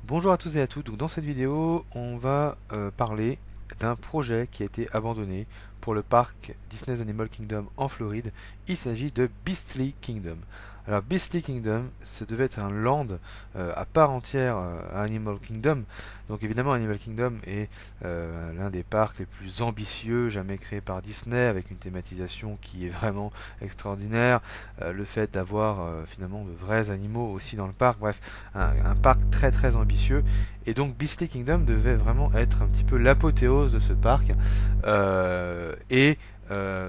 Bonjour à tous et à toutes, donc dans cette vidéo on va parler d'un projet qui a été abandonné pour le parc Disney's Animal Kingdom en Floride. Il s'agit de Beastly Kingdom. Alors Beastly Kingdom, ça devait être un land à part entière à Animal Kingdom. Donc évidemment Animal Kingdom est l'un des parcs les plus ambitieux jamais créés par Disney, avec une thématisation qui est vraiment extraordinaire. Le fait d'avoir finalement de vrais animaux aussi dans le parc, bref, un parc très très ambitieux. Et donc Beastly Kingdom devait vraiment être un petit peu l'apothéose de ce parc.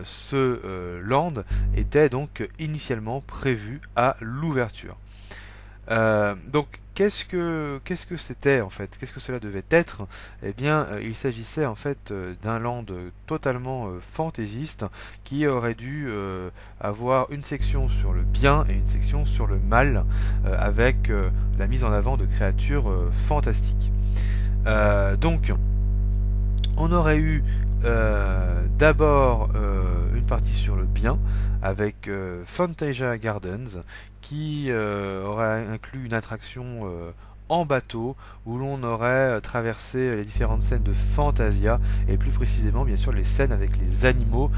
Ce land était donc initialement prévu à l'ouverture. Donc qu'est-ce que c'était en fait? Qu'est-ce que cela devait être? Eh bien, il s'agissait en fait d'un land totalement fantaisiste qui aurait dû avoir une section sur le bien et une section sur le mal, avec la mise en avant de créatures fantastiques. Donc, on aurait eu d'abord une partie sur le bien avec Fantasia Gardens qui aurait inclus une attraction en bateau où l'on aurait traversé les différentes scènes de Fantasia et plus précisément bien sûr les scènes avec les animaux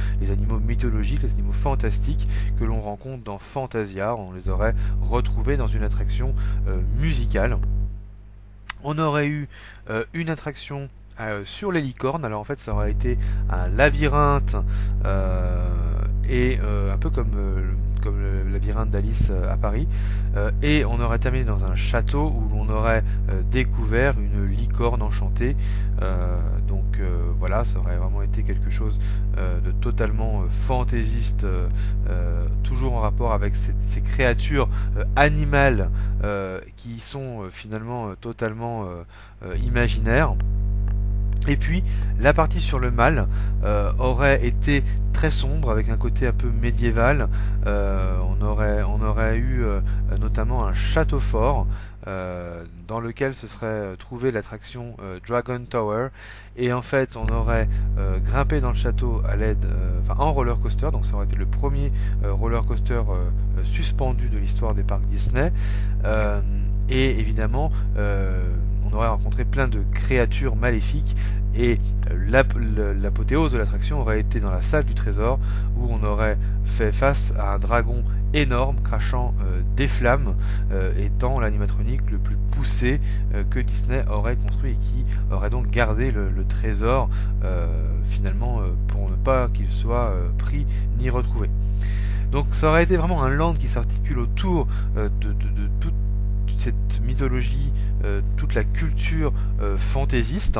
mythologiques, les animaux fantastiques que l'on rencontre dans Fantasia. On les aurait retrouvés dans une attraction musicale. On aurait eu une attraction sur les licornes. Alors en fait ça aurait été un labyrinthe un peu comme le labyrinthe d'Alice à Paris, et on aurait terminé dans un château où l'on aurait découvert une licorne enchantée. Voilà, ça aurait vraiment été quelque chose de totalement fantaisiste, toujours en rapport avec ces créatures animales qui sont finalement totalement imaginaires. Et puis la partie sur le mal aurait été très sombre avec un côté un peu médiéval. On aurait eu notamment un château fort dans lequel se serait trouvée l'attraction Dragon Tower, et en fait on aurait grimpé dans le château à l'aide, en roller coaster. Donc ça aurait été le premier roller coaster suspendu de l'histoire des parcs Disney, et évidemment on aurait rencontré plein de créatures maléfiques, et l'apothéose de l'attraction aurait été dans la salle du trésor où on aurait fait face à un dragon énorme crachant des flammes, étant l'animatronique le plus poussé que Disney aurait construit et qui aurait donc gardé le trésor finalement pour ne pas qu'il soit pris ni retrouvé. Donc ça aurait été vraiment un land qui s'articule autour de toute cette mythologie, toute la culture fantaisiste.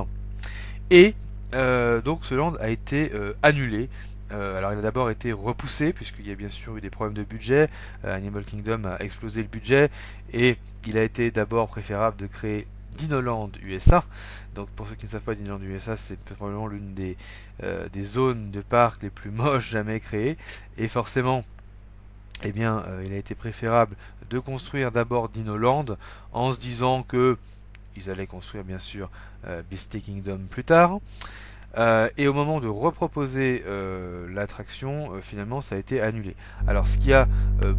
Et donc ce land a été annulé. Alors il a d'abord été repoussé puisqu'il y a bien sûr eu des problèmes de budget. Animal Kingdom a explosé le budget et il a été d'abord préférable de créer Dinoland USA. Donc pour ceux qui ne savent pas, Dinoland USA c'est probablement l'une des zones de parc les plus moches jamais créées, et forcément eh bien, il a été préférable de construire d'abord Dinoland en se disant que ils allaient construire bien sûr Beastly Kingdom plus tard. Et au moment de reproposer l'attraction, finalement ça a été annulé. Alors ce qui a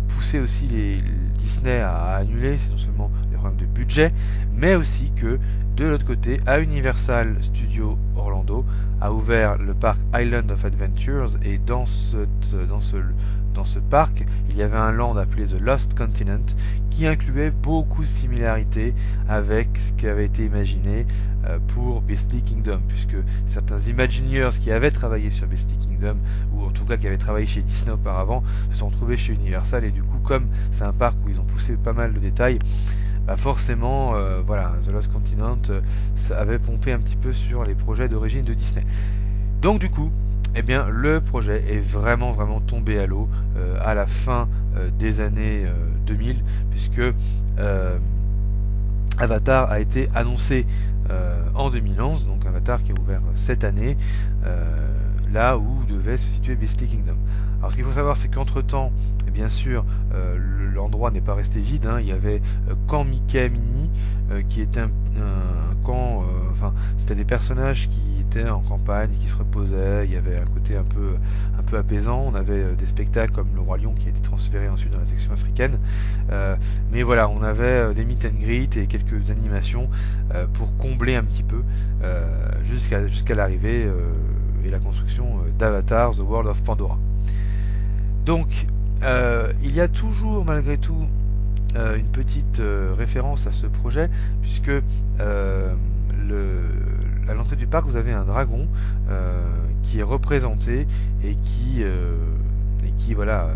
poussé aussi les Disney à annuler, c'est non seulement les problèmes de budget, mais aussi que de l'autre côté, à Universal Studios Orlando a ouvert le parc Island of Adventures, et dans ce parc, il y avait un land appelé The Lost Continent qui incluait beaucoup de similarités avec ce qui avait été imaginé pour Beastly Kingdom, puisque certains Imagineers qui avaient travaillé sur Beastly Kingdom, ou en tout cas qui avaient travaillé chez Disney auparavant, se sont retrouvés chez Universal, et du coup comme c'est un parc où ils ont poussé pas mal de détails, forcément voilà, The Lost Continent ça avait pompé un petit peu sur les projets d'origine de Disney. Donc du coup, eh bien, le projet est vraiment tombé à l'eau à la fin des années 2000, puisque Avatar a été annoncé en 2011, donc Avatar qui est ouvert cette année. là où devait se situer Beastly Kingdom. Alors ce qu'il faut savoir, c'est qu'entre temps, bien sûr, l'endroit n'est pas resté vide, hein. Il y avait Camp Mickey Mini, qui était un camp, enfin c'était des personnages qui étaient en campagne, qui se reposaient. Il y avait un côté un peu apaisant. On avait des spectacles comme le Roi Lion qui a été transféré ensuite dans la section africaine. Mais voilà, on avait des meet and greet et quelques animations pour combler un petit peu jusqu'à l'arrivée et la construction d'Avatar, The World of Pandora. Donc, il y a toujours malgré tout une petite référence à ce projet, puisque à l'entrée du parc, vous avez un dragon qui est représenté et qui voilà,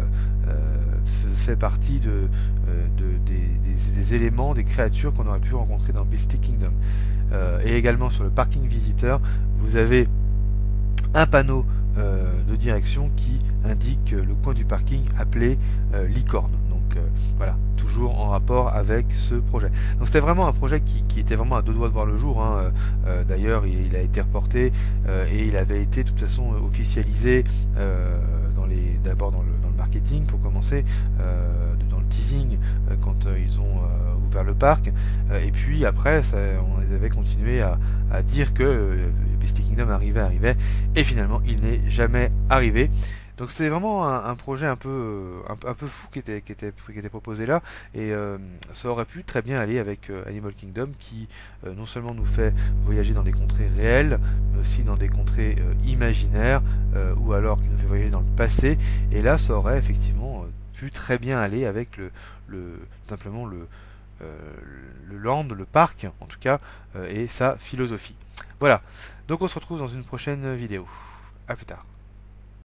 fait partie des éléments, des créatures qu'on aurait pu rencontrer dans Beastly Kingdom. Et également sur le parking visiteur, vous avez un panneau de direction qui indique le coin du parking appelé Licorne. Donc voilà, toujours en rapport avec ce projet. Donc c'était vraiment un projet qui était vraiment à deux doigts de voir le jour, hein. D'ailleurs il a été reporté et il avait été de toute façon officialisé d'abord dans le marketing pour commencer, dans le teasing quand ils ont ouvert le parc, et puis après on les avait continué à dire que Beastly Kingdom arrivait, et finalement il n'est jamais arrivé. Donc c'est vraiment un projet un peu fou qui était proposé là, et ça aurait pu très bien aller avec Animal Kingdom, qui non seulement nous fait voyager dans des contrées réelles, mais aussi dans des contrées imaginaires, ou alors qui nous fait voyager dans le passé. Et là ça aurait effectivement pu très bien aller avec simplement le land, le parc en tout cas, et sa philosophie. Voilà, donc on se retrouve dans une prochaine vidéo. À plus tard.